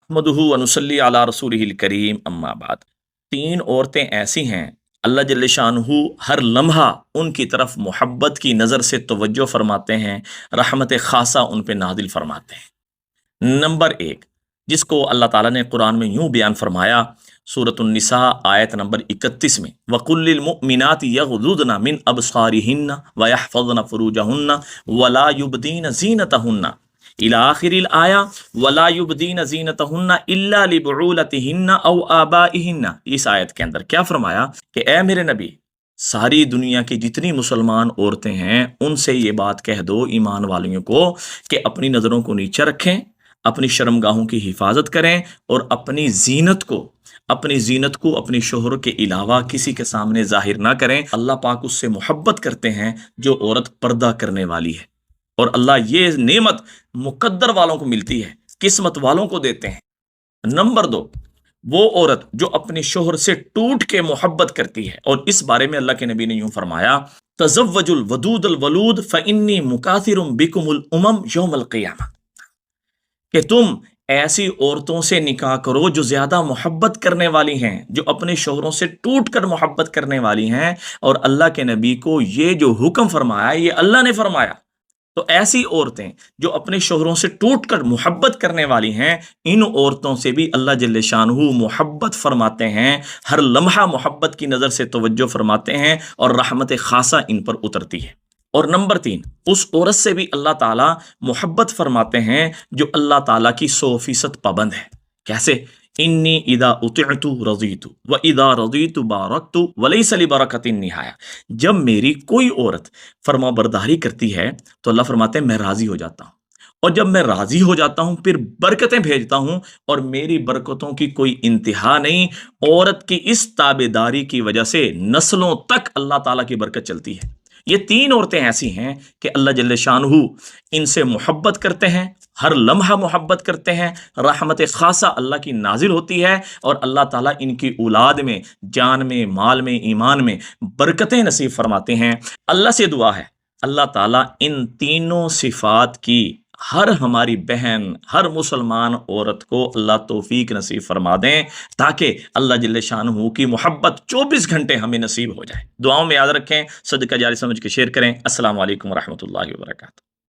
نحمدہ و نصلی علی رسولہ الکریم اما بعد۔ تین عورتیں ایسی ہیں اللہ جل شانہ ہر لمحہ ان کی طرف محبت کی نظر سے توجہ فرماتے ہیں، رحمت خاصہ ان پہ نازل فرماتے ہیں۔ نمبر ایک، جس کو اللہ تعالیٰ نے قرآن میں یوں بیان فرمایا سورۃ النساء آیت نمبر 31 میں، وَقُلْ لِلْمُؤْمِنَاتِ يَغْضُضْنَ مِنْ أَبْصَارِهِنَّ وَيَحْفَظْنَ فُرُوجَهُنَّ وَلَا يُبْدِينَ زِينَتَهُنَّ الى آخر الآیہ ولا یبدین زینتہن الا لبعولتہن او آبائہن۔ اس آیت کے اندر کیا فرمایا کہ اے میرے نبی، ساری دنیا کی جتنی مسلمان عورتیں ہیں ان سے یہ بات کہہ دو ایمان والیوں کو کہ اپنی نظروں کو نیچے رکھیں، اپنی شرمگاہوں کی حفاظت کریں اور اپنی زینت کو اپنی شوہر کے علاوہ کسی کے سامنے ظاہر نہ کریں۔ اللہ پاک اس سے محبت کرتے ہیں جو عورت پردہ کرنے والی ہے، اور اللہ یہ نعمت مقدر والوں کو ملتی ہے، قسمت والوں کو دیتے ہیں۔ نمبر دو، وہ عورت جو اپنے شوہر سے ٹوٹ کے محبت کرتی ہے، اور اس بارے میں اللہ کے نبی نے یوں فرمایا، تزوج الودود الولود فانی مکاثر بکم الامم یوم القیامہ، کہ تم ایسی عورتوں سے نکاح کرو جو زیادہ محبت کرنے والی ہیں، جو اپنے شوہروں سے ٹوٹ کر محبت کرنے والی ہیں، اور اللہ کے نبی کو یہ جو حکم فرمایا یہ اللہ نے فرمایا۔ تو ایسی عورتیں جو اپنے شوہروں سے ٹوٹ کر محبت کرنے والی ہیں، ان عورتوں سے بھی اللہ جل شانہ محبت فرماتے ہیں، ہر لمحہ محبت کی نظر سے توجہ فرماتے ہیں، اور رحمت خاصہ ان پر اترتی ہے۔ اور نمبر تین، اس عورت سے بھی اللہ تعالیٰ محبت فرماتے ہیں جو اللہ تعالیٰ کی 100% پابند ہے۔ کیسے؟ انی اذا اطعت رضیت و اذا رضیت بارکت ولیس لبرکۃ نہایہ۔ جب میری کوئی عورت فرما برداری کرتی ہے تو اللہ فرماتے ہیں میں راضی ہو جاتا ہوں، اور جب میں راضی ہو جاتا ہوں پھر برکتیں بھیجتا ہوں، اور میری برکتوں کی کوئی انتہا نہیں۔ عورت کی اس تابعداری کی وجہ سے نسلوں تک اللہ تعالیٰ کی برکت چلتی ہے۔ یہ تین عورتیں ایسی ہیں کہ اللہ جل شانہ ان سے محبت کرتے ہیں، ہر لمحہ محبت کرتے ہیں، رحمت خاصہ اللہ کی نازل ہوتی ہے، اور اللہ تعالیٰ ان کی اولاد میں، جان میں، مال میں، ایمان میں برکتیں نصیب فرماتے ہیں۔ اللہ سے دعا ہے اللہ تعالیٰ ان تینوں صفات کی ہر ہماری بہن، ہر مسلمان عورت کو اللہ توفیق نصیب فرما دیں، تاکہ اللہ جل شانہ کی محبت 24 گھنٹے ہمیں نصیب ہو جائے۔ دعاؤں میں یاد رکھیں، صدقہ جاری سمجھ کے شیئر کریں۔ السلام علیکم ورحمۃ اللہ وبرکاتہ۔